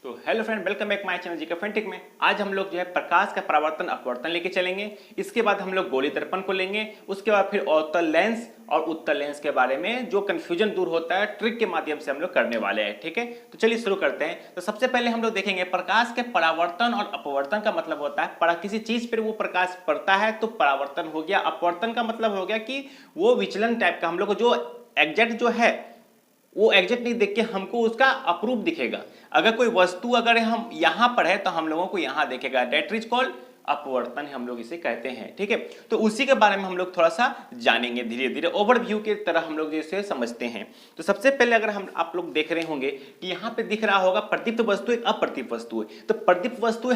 तो hello friend, welcome back my channel GK Fantic में। आज हम लोग जो है प्रकाश का परावर्तन अपवर्तन लेके चलेंगे। इसके बाद हम लोग गोली दर्पण को लेंगे। उसके बाद फिर अवतल लेंस और उत्तल लेंस के बारे में जो कंफ्यूजन दूर होता है ट्रिक के माध्यम से हम लोग करने वाले हैं। ठीक है, तो चलिए शुरू करते हैं। तो सबसे पहले हम लोग देखेंगे प्रकाश के परावर्तन और अपवर्तन का मतलब होता है किसी चीज पर वो प्रकाश पड़ता है तो परावर्तन हो गया। अपवर्तन का मतलब हो गया कि वो विचलन टाइप का हम लोग को जो एग्जैक्ट जो है वो एग्जैक्ट नहीं देख के हमको उसका अप्रूप दिखेगा। अगर कोई वस्तु अगर हम यहां पर है तो हम लोगों को यहां देखेगा। दैट इज कॉल्ड अपवर्तन, हम लोग इसे कहते हैं। ठीक है, तो उसी के बारे में हम लोग थोड़ा सा जानेंगे धीरे धीरे, ओवरव्यू के तरह हम लोग इसे समझते हैं। तो सबसे पहले अगर आप लोग देख रहे होंगे कि यहाँ पे दिख रहा होगा प्रदीप्त वस्तु एक अप्रदीप्त वस्तु है। तो प्रदीप्त वस्तु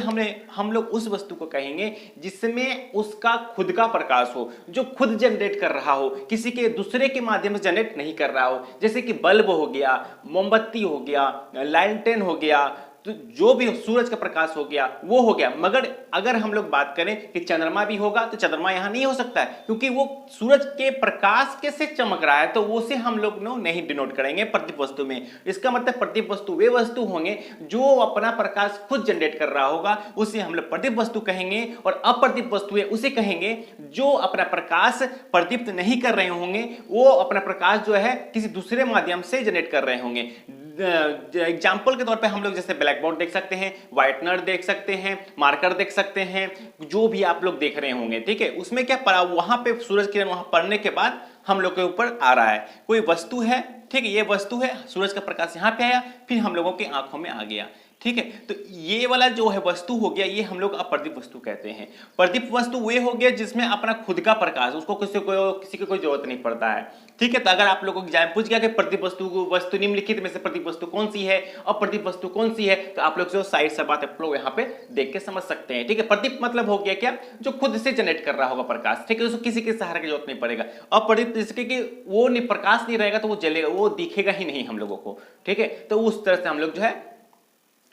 हम लोग उस वस्तु को कहेंगे जिसमें उसका खुद का प्रकाश हो, जो खुद जनरेट कर रहा हो, किसी के दूसरे के माध्यम से जनरेट नहीं कर रहा हो। जैसे कि बल्ब हो गया, मोमबत्ती हो गया, लैंटेन हो गया, तो जो भी सूरज का प्रकाश हो गया वो हो गया। मगर अगर हम लोग बात करें कि चंद्रमा भी होगा तो चंद्रमा यहां नहीं हो सकता है, क्योंकि वो सूरज के प्रकाश के से चमक रहा है, तो उसे हम लोग नहीं डिनोट करेंगे प्रदीप वस्तु में। इसका मतलब प्रदीप वस्तु वे वस्तु होंगे जो अपना प्रकाश खुद जनरेट कर रहा होगा, उसे हम लोग प्रदीप वस्तु कहेंगे। और अप्रदीप वस्तुएं उसे कहेंगे जो अपना प्रकाश प्रदीप्त नहीं कर रहे होंगे, वो अपना प्रकाश जो है किसी दूसरे माध्यम से जनरेट कर रहे होंगे। एग्जाम्पल के तौर पे हम लोग जैसे ब्लैक बोर्ड देख सकते हैं, व्हाइटनर देख सकते हैं, मार्कर देख सकते हैं, जो भी आप लोग देख रहे होंगे। ठीक है, उसमें क्या पड़ा, वहां पे सूरज किरण वहां पड़ने के बाद हम लोग के ऊपर आ रहा है, कोई वस्तु है। ठीक है, ये वस्तु है, सूरज का प्रकाश यहां पे आया, फिर हम लोगों की आंखों में आ गया। ठीक है, तो ये वाला जो है वस्तु हो गया, ये हम लोग अप्रदीप वस्तु कहते हैं। प्रदीप वस्तु वे हो गया जिसमें अपना खुद का प्रकाश, उसको किसी की कोई जरूरत नहीं पड़ता है। ठीक है, तो अगर आप लोगों को एग्जाम पूछ गया कि प्रदीप वस्तु निम्नलिखित में से प्रदीप वस्तु कौन सी है, अप्रदीप वस्तु कौन सी है, तो आप लोग जो साइड से बात आप लोग यहाँ पे देख के समझ सकते हैं। ठीक है, प्रदीप मतलब हो गया क्या, जो खुद से जनरेट कर रहा होगा प्रकाश। ठीक है, उसको किसी के सहारे की जरूरत नहीं पड़ेगा। अप्रदीप जिसके कि वो प्रकाश नहीं रहेगा तो वो जलेगा, वो दिखेगा ही नहीं हम लोगों को। ठीक है, तो उस तरह से हम लोग जो है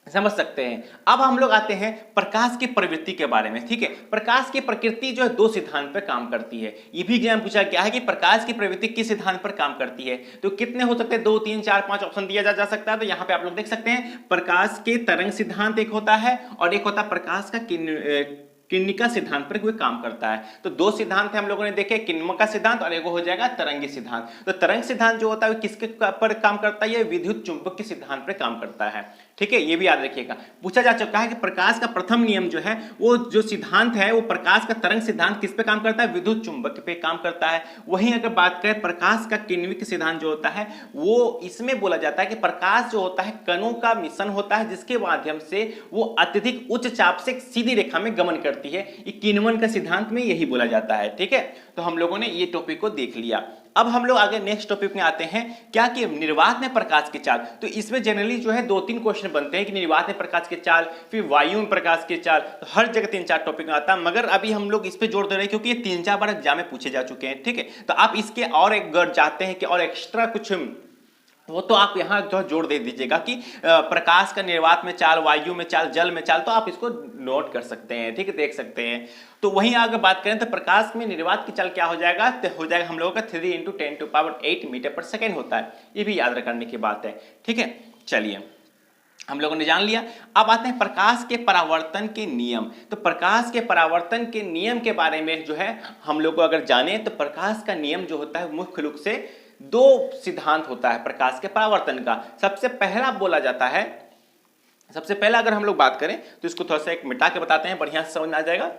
समझ सकते हैं। अब हम लोग आते हैं प्रकाश की प्रवृत्ति के बारे में। ठीक है, प्रकाश की प्रकृति जो है दो सिद्धांत पर काम करती है। ये भी एग्जाम पूछा गया है कि प्रकाश की प्रवृत्ति किस सिद्धांत पर काम करती है। तो कितने हो सकते हैं, 2 3 4 5 ऑप्शन दिया जा सकता है। तो यहाँ पे आप लोग देख सकते हैं प्रकाश के तरंग सिद्धांत एक होता है और एक होता है प्रकाश का किरणिका सिद्धांत पर कोई काम करता है। तो दो सिद्धांत हम लोगों ने देखे, किरणिका सिद्धांत और एक हो जाएगा तरंगी सिद्धांत। तो तरंग सिद्धांत जो होता है किसके पर काम करता है, ये विद्युत चुंबक के सिद्धांत पर काम करता है। ठीक है, ये भी याद रखिएगा, पूछा जा चुका है कि प्रकाश का प्रथम नियम जो है, वो जो सिद्धांत है, वो प्रकाश का तरंग सिद्धांत किस पे काम करता है, विद्युत चुंबक पे काम करता है। वहीं अगर बात करें प्रकाश का किण्विक सिद्धांत जो होता है, वो इसमें बोला जाता है कि प्रकाश जो होता है कणों का मिश्रण होता है, जिसके माध्यम से वो अत्यधिक उच्च चाप से सीधी रेखा में गमन करती है। ये किण्वन का सिद्धांत में यही बोला जाता है। ठीक है, तो हम लोगों ने ये टॉपिक को देख लिया। अब हम लोग आगे नेक्स्ट टॉपिक में आते हैं, क्या कि निर्वात में प्रकाश की चाल। तो इसमें जनरली जो है 2-3 क्वेश्चन बनते हैं कि निर्वात में प्रकाश की चाल, फिर वायु में प्रकाश की चाल। तो हर जगह 3-4 टॉपिक में आता है, मगर अभी हम लोग इस पे जोर दे रहे हैं क्योंकि ये 3-4 बार एग्जाम में पूछे जा चुके हैं। ठीक है, तो आप इसके और एक गढ़ जाते हैं कि और एक्स्ट्रा कुछ, वो तो आप यहाँ जो जोड़ दे दीजिएगा कि प्रकाश का निर्वात में चाल, वायु में चाल, जल में चाल, तो आप इसको नोट कर सकते हैं। ठीक है, देख सकते हैं। तो वहीं अगर बात करें तो प्रकाश में निर्वात की चाल क्या हो जाएगा, तो हो जाएगा हम लोगों का 3 × 10⁸ मीटर पर सेकेंड होता है। ये भी याद रखने की बात है। ठीक है, चलिए हम लोगों ने जान लिया। अब आते हैं प्रकाश के परावर्तन के नियम। तो प्रकाश के परावर्तन के नियम के बारे में जो है हम लोग को अगर जाने, तो प्रकाश का नियम जो होता है मुख्य रूप से 2 सिद्धांत होता है प्रकाश के परावर्तन का। सबसे पहला बोला जाता है, सबसे पहला अगर हम लोग बात करें तो इसको थोड़ा सा एक मिटा के बताते हैं, बढ़िया से समझ में आ जाएगा।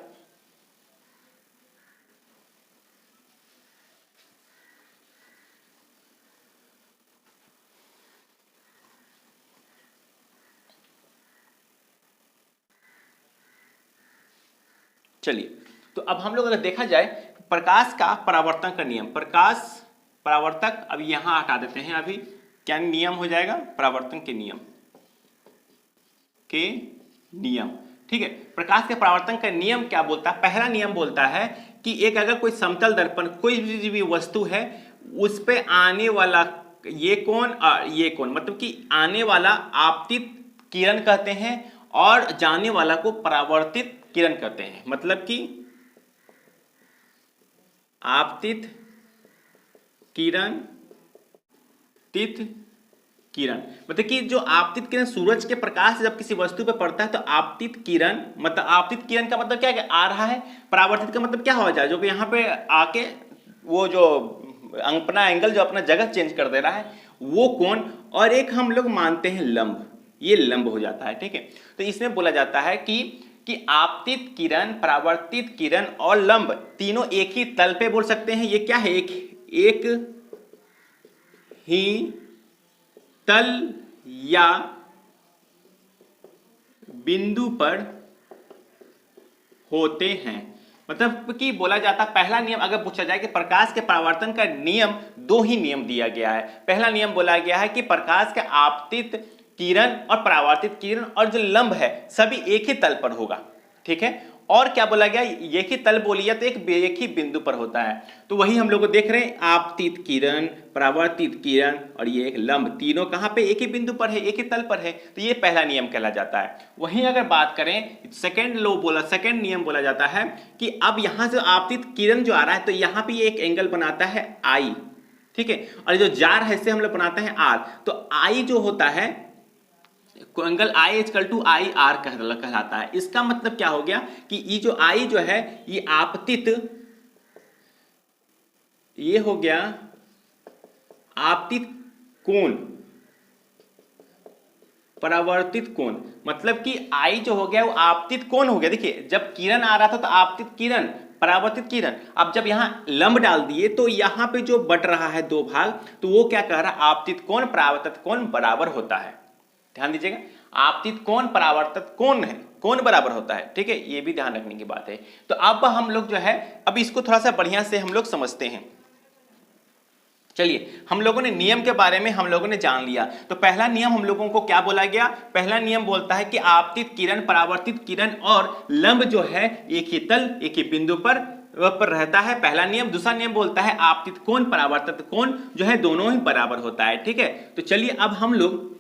चलिए, तो अब हम लोग अगर देखा जाए प्रकाश का परावर्तन का नियम, प्रकाश परावर्तक, अब यहां हटा देते हैं। अभी क्या नियम हो जाएगा, परावर्तन के नियम के नियम। ठीक है, प्रकाश के परावर्तन का नियम क्या बोलता है, पहला नियम बोलता है कि एक अगर कोई समतल दर्पण, कोई भी वस्तु है, उस पे आने वाला ये कोण मतलब कि आने वाला आपतित किरण कहते हैं और जाने वाला को परावर्तित किरण कहते हैं। मतलब कि आपतित किरण, तित किरण मतलब कि जो आपतित किरण सूरज के प्रकाश से जब किसी वस्तु पे पड़ता है तो आपतित किरण मतलब आपतित किरण का मतलब क्या है, आ रहा है। परावर्तित का मतलब क्या हो जाए, जो कि यहाँ पे आके वो जो अपना एंगल जो अपना जगह चेंज कर दे रहा है वो कोण, और एक हम लोग मानते हैं लंब, ये लंब हो जाता है। ठीक है, तो इसमें बोला जाता है कि आपतित किरण, परावर्तित किरण और लंब तीनों एक ही तल पे बोल सकते हैं। ये क्या है, एक ही तल या बिंदु पर होते हैं। मतलब कि बोला जाता है पहला नियम अगर पूछा जाए कि प्रकाश के परावर्तन का नियम, दो ही नियम दिया गया है। पहला नियम बोला गया है कि प्रकाश का आपतित किरण और परावर्तित किरण और जो लंब है सभी एक ही तल पर होगा। ठीक है, और क्या बोला गया, एक ही तल बोलिए तो एक ही बिंदु पर होता है। तो वही हम लोग देख रहे हैं, आपतित किरण, परावर्तित किरण और ये एक लंब तीनों कहां पे, एक ही बिंदु पर है, एक ही तल पर है। तो ये पहला नियम कहला जाता है। वहीं अगर बात करें सेकंड नियम बोला जाता है कि अब यहां से आपतित किरण जो आ रहा है तो यहां पे एक एंगल बनाता है आई। ठीक है, और जो जा रहा है इसे हम लोग बनाते हैं आर। तो आई जो होता है angle i equal to i r कहलाता है। इसका मतलब क्या हो गया कि ये जो आई जो है ये आपतित, ये हो गया आपतित कोण, परावर्तित कोण, मतलब कि आई जो हो गया वो आपतित कोण हो गया। देखिए जब किरण आ रहा था तो आपतित किरण, परावर्तित किरण, अब जब यहां लंब डाल दिए तो यहां पे जो बट रहा है दो भाग, तो वो क्या कह रहा है, आपतित कोण परावर्तित कोण बराबर होता है। ध्यान दीजिएगा, आपतित कोण परावर्तित कोण है, कोण बराबर होता है। ठीक है, ये भी ध्यान रखने की बात है। तो अब हम लोग जो है अब इसको थोड़ा सा बढ़िया से हम लोग समझते हैं। चलिए, हम लोगों ने नियम के बारे में हम लोगों ने जान लिया। तो पहला नियम हम लोगों को क्या बोला गया, पहला नियम बोलता है कि आपतित किरण, परावर्तित किरण और लंब जो है एक ही तल, एक ही बिंदु पर रहता है, पहला नियम। दूसरा नियम बोलता है आपतित कोण, परावर्तित कोण जो है दोनों ही बराबर होता है। ठीक है, तो चलिए अब हम लोग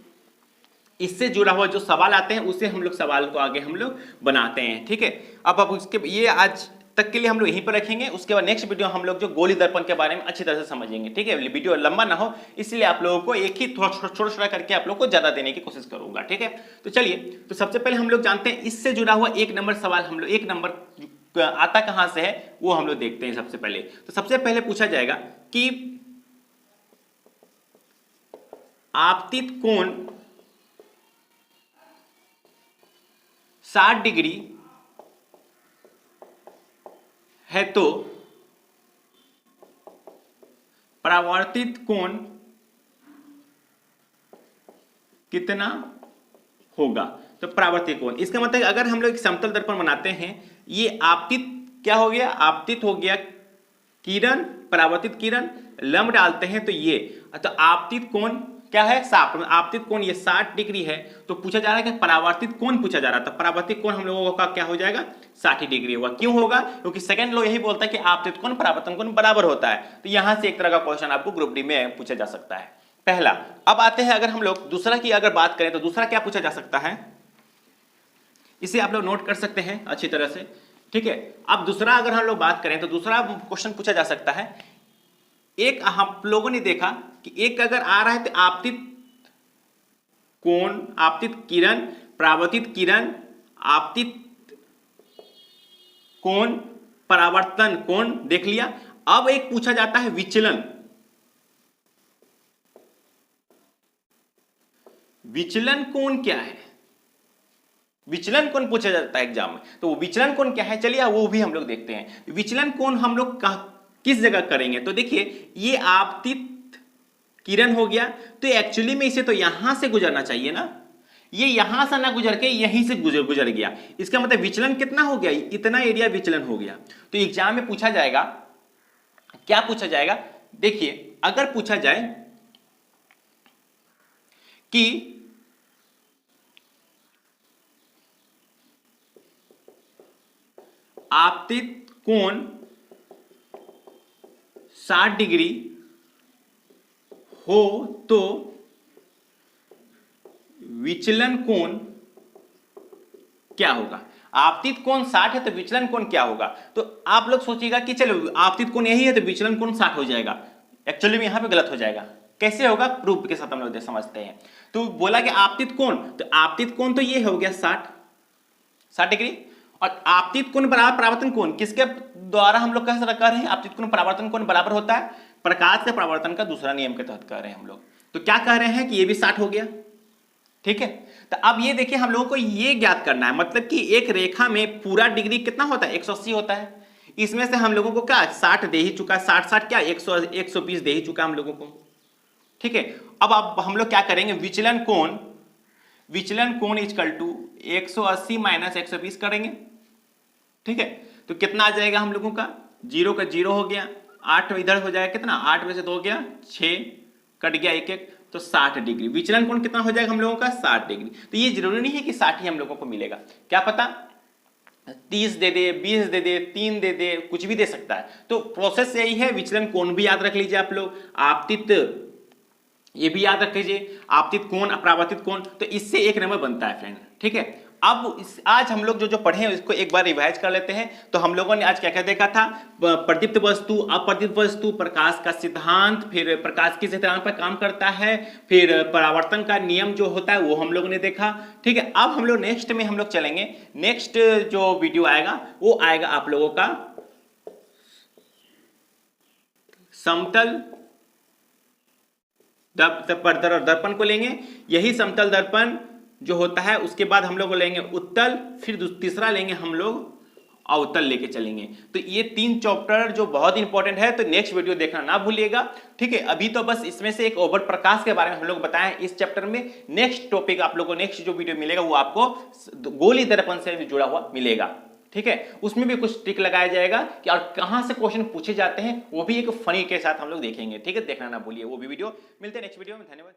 इससे जुड़ा हुआ जो सवाल आते हैं उसे हम लोग सवाल को आगे हम लोग बनाते हैं। ठीक है, अब उसके ये आज तक के लिए हम लोग यहीं पर रखेंगे। उसके बाद नेक्स्ट वीडियो हम लोग जो गोली दर्पण के बारे में अच्छी तरह से समझेंगे। ठीक है, वीडियो लंबा ना हो इसलिए आप लोगों को एक ही थोड़ा छोटा करके आप लोग को ज्यादा देने की कोशिश करूंगा। ठीक है, तो चलिए, तो सबसे पहले हम लोग जानते हैं इससे जुड़ा हुआ एक नंबर सवाल, हम लोग एक नंबर आता कहां से है वो हम लोग देखते हैं। सबसे पहले तो सबसे पहले पूछा जाएगा कि आपतित कोण 60 डिग्री है तो परावर्तित कोण कितना होगा। तो परावर्तित कोण, इसका मतलब अगर हम लोग एक समतल दर्पण बनाते हैं, ये आपतित क्या हो गया, आपतित हो गया किरण, परावर्तित किरण, लंब डालते हैं तो ये, तो आपतित कोण क्या है, आपतित कोण ये 60 डिग्री है। तो पूछा जा रहा है कि परावर्तित कोण पूछा जा रहा था, परावर्तित कोण हम लोगों का क्या हो जाएगा, 60 डिग्री होगा। क्यों होगा, क्योंकि सेकंड लॉ यही बोलता है कि आपतित कोण परावर्तन कोण बराबर होता है। तो यहां से एक तरह का क्वेश्चन आपको ग्रुप डी में पूछा जा सकता है, पहला। अब आते हैं अगर हम लोग दूसरा की अगर बात करें तो दूसरा क्या पूछा जा सकता है, इसे आप लोग नोट कर सकते हैं अच्छी तरह से। ठीक है, अब दूसरा अगर हम लोग बात करें तो दूसरा क्वेश्चन पूछा जा सकता है, एक हम लोगों ने देखा कि एक अगर आ रहा है तो आपतित कोण, आपतित किरण, परावर्तित किरण, आपतित कोण, परावर्तन कोण देख लिया। अब एक पूछा जाता है विचलन, विचलन कोण क्या है, विचलन कोण पूछा जाता है एग्जाम में। तो वो विचलन कोण क्या है, चलिए वो भी हम लोग देखते हैं। विचलन कोण हम लोग किस जगह करेंगे, तो देखिए ये आपतित किरण हो गया, तो एक्चुअली में इसे तो यहां से गुजरना चाहिए ना, ये यहां से ना गुजर के यहीं से गुजर गया। इसका मतलब विचलन कितना हो गया, इतना एरिया विचलन हो गया। तो एग्जाम में पूछा जाएगा, क्या पूछा जाएगा, देखिए अगर पूछा जाए कि आपतित कोण 60 डिग्री हो तो विचलन कोण क्या होगा। आपतित कोण 60 है तो विचलन कोण क्या होगा। तो आप लोग सोचिएगा कि चलो आपतित कोण यही है तो विचलन कोण 60 हो जाएगा, एक्चुअली में यहां पे गलत हो जाएगा। कैसे होगा, प्रूफ के साथ हम लोग समझते हैं। तो बोला कि आपतित कोण, तो आपतित कोण तो ये हो गया 60 डिग्री, और आपतित कोण बराबर परावर्तन कोण, किसके द्वारा हम लोग कह रहे हैं आपतित कोण परावर्तन कोण बराबर होता है, प्रकाश के परावर्तन का दूसरा नियम के तहत कह रहे हैं हम लोग। तो क्या कह रहे हैं कि ये भी 60 हो गया, ठीक है। तो अब ये देखिए हम लोगों को ये ज्ञात करना है, मतलब कि एक रेखा में पूरा डिग्री कितना होता है, 180 होता है। इसमें से हम लोगों को क्या 60 दे ही चुका, 60 क्या 120 दे ही चुका हम लोगों को, ठीक है। अब हम लोग क्या करेंगे, विचलन कोण इक्वल टू 180 माइनस 120 करेंगे, ठीक है। तो कितना आ जाएगा हम लोगों का, 0 का 0 हो गया, 8 इधर हो जाएगा कितना, 8 में से 2 गया 6, कट गया 1 1, तो 60 डिग्री। विचलन कोण कितना हो जाएगा हम लोगों का, 60 डिग्री। तो ये जरूरी नहीं है कि 60 ही हम लोगों को मिलेगा, क्या पता 30 दे दे, 20 दे दे, 3 दे दे, कुछ भी दे सकता है। तो प्रोसेस यही है, विचलन कोण भी याद रख लीजिए आप लोग, आपतित ये भी याद रख लीजिए, आपतित कोण अपरावर्तित कोण, तो इससे एक नंबर बनता है फ्रेंड, ठीक है। अब आज हम लोग जो पढ़े हैं इसको एक बार रिवाइज कर लेते हैं। तो हम लोगों ने आज क्या क्या देखा था, प्रदीप्त वस्तु, अप्रदीप्त वस्तु, प्रकाश का सिद्धांत, फिर प्रकाश किस सिद्धांत पर काम करता है, फिर परावर्तन का नियम जो होता है वो हम लोगों ने देखा, ठीक है। अब हम लोग नेक्स्ट में हम लोग चलेंगे, नेक्स्ट जो वीडियो आएगा वो आएगा आप लोगों का समतल दर्पण को लेंगे, यही समतल दर्पण जो होता है उसके बाद हम लोग लेंगे उत्तल, फिर तीसरा लेंगे हम लोग अवतल लेके चलेंगे। तो ये 3 चैप्टर जो बहुत इंपॉर्टेंट है, तो नेक्स्ट वीडियो देखना ना भूलिएगा, ठीक है। अभी तो बस इसमें से एक ओवर प्रकाश के बारे में हम लोग बताएं इस चैप्टर में। नेक्स्ट टॉपिक आप लोगों को नेक्स्ट जो वीडियो मिलेगा वो आपको गोली दर्पण से जुड़ा हुआ मिलेगा, ठीक है। उसमें भी कुछ ट्रिक लगाया जाएगा कि और कहां से क्वेश्चन पूछे जाते हैं वो भी एक फनी के साथ हम लोग देखेंगे, ठीक है। देखना ना भूलिए वो भी वीडियो। मिलते हैं नेक्स्ट वीडियो में, धन्यवाद।